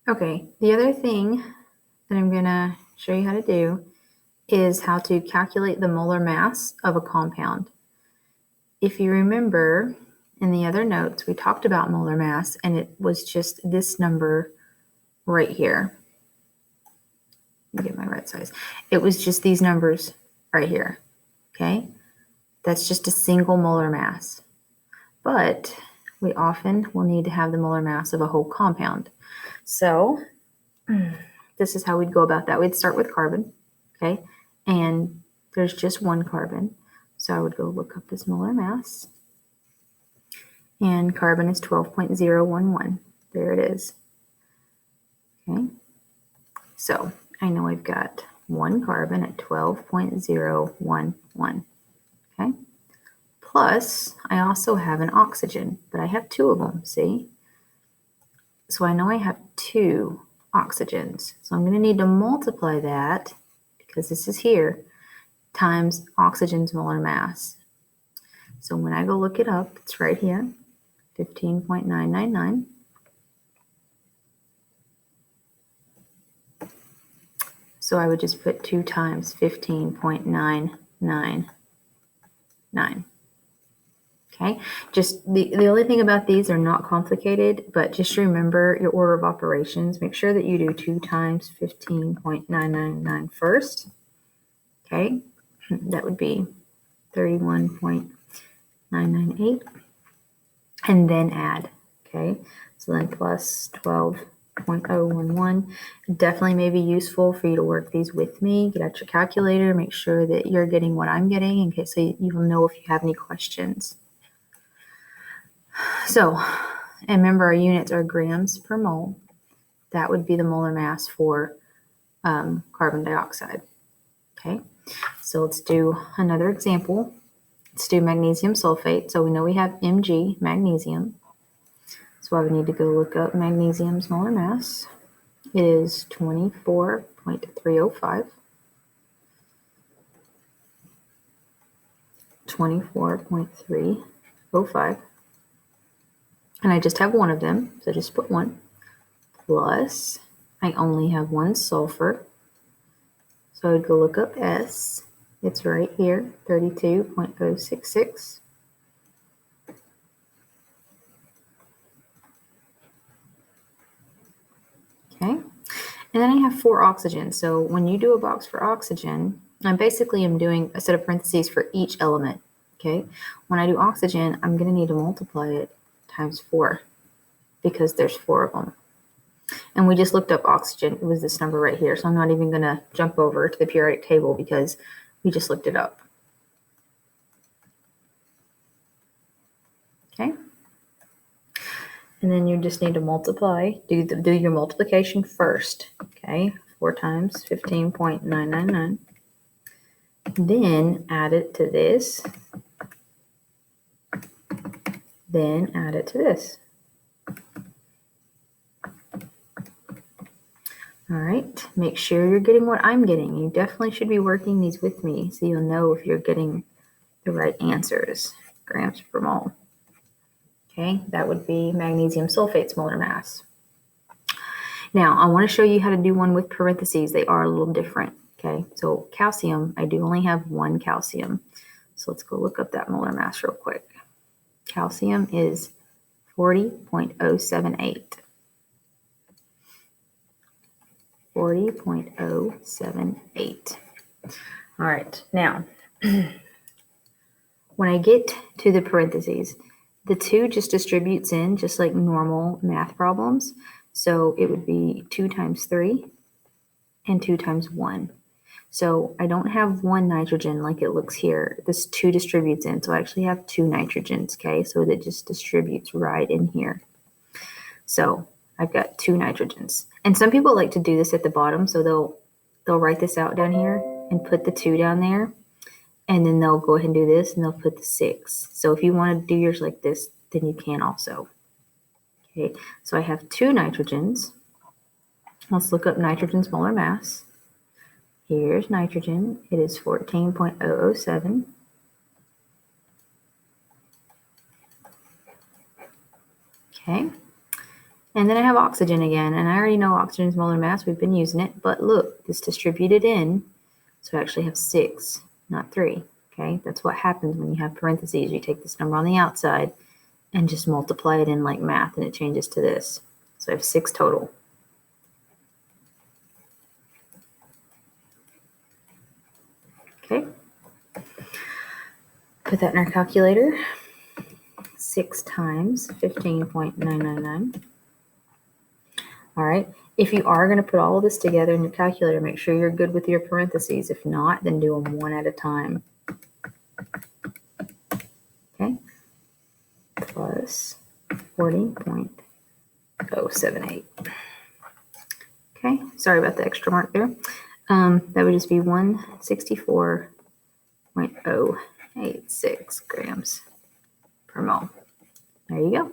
Okay, the other thing that I'm going to show you how to do is how to calculate the molar mass of a compound. If you remember in the other notes, we talked about molar mass, and it was just this number right here. Let me get my right size. It was just these numbers right here, okay? That's just a single molar mass. But we often will need to have the molar mass of a whole compound. So this is how we'd go about that. We'd start with carbon, okay? And there's just one carbon. So I would go look up this molar mass. And carbon is 12.011. There it is. Okay. So I know I've got one carbon at 12.011. Okay. Plus, I also have an oxygen, but I have two of them, see? So I know I have two oxygens. So I'm going to need to multiply that, because this is here, times oxygen's molar mass. So when I go look it up, it's right here, 15.999. So I would just put 2 times 15.999. Okay, just the only thing about these are not complicated, but just remember your order of operations. Make sure that you do 2 times 15.999 first. Okay, that would be 31.998, and then add. Okay, so then plus 12.011. Definitely may be useful for you to work these with me. Get out your calculator, make sure that you're getting what I'm getting, in case you will know if you have any questions. So, and remember, our units are grams per mole. That would be the molar mass for carbon dioxide. Okay, so let's do another example. Let's do magnesium sulfate. So we know we have Mg, magnesium. So I would need to go look up magnesium's molar mass. It is 24.305. 24.305. And I just have one of them, so just put one. Plus, I only have one sulfur. So I'd go look up S. It's right here, 32.066. Okay, and then I have 4 oxygens. So when you do a box for oxygen, I'm doing a set of parentheses for each element. Okay, when I do oxygen, I'm going to need to multiply it times 4 because there's 4 of them. And we just looked up oxygen. It was this number right here. So I'm not even going to jump over to the periodic table because we just looked it up. Okay. And then you just need to multiply. Do your multiplication first. Okay. 4 times 15.999. Then add it to this. Then add it to this. All right, make sure you're getting what I'm getting. You definitely should be working these with me so you'll know if you're getting the right answers. Grams per mole. Okay, that would be magnesium sulfate's molar mass. Now, I want to show you how to do one with parentheses. They are a little different. Okay, so calcium, I do only have one calcium. So let's go look up that molar mass real quick. Calcium is 40.078. 40.078. All right, now, when I get to the parentheses, the 2 just distributes in just like normal math problems. So it would be 2 times 3 and 2 times 1. So I don't have 1 nitrogen like it looks here. This 2 distributes in, so I actually have 2 nitrogens, okay? So that just distributes right in here. So I've got 2 nitrogens. And some people like to do this at the bottom, so they'll write this out down here and put the 2 down there, and then they'll go ahead and do this, and they'll put the 6. So if you want to do yours like this, then you can also. Okay, so I have 2 nitrogens. Let's look up nitrogen's molar mass. Here's nitrogen. It is 14.007. Okay. And then I have oxygen again, and I already know oxygen's molar mass. We've been using it, but look, it's distributed in, so I actually have 6, not 3. Okay, that's what happens when you have parentheses. You take this number on the outside and just multiply it in like math, and it changes to this. So I have 6 total. Okay, put that in our calculator. 6 times 15.999. All right, if you are going to put all of this together in your calculator, make sure you're good with your parentheses. If not, then do them one at a time. Okay, plus 40.078. Okay, sorry about the extra mark there. That would just be 164.086 grams per mole. There you go.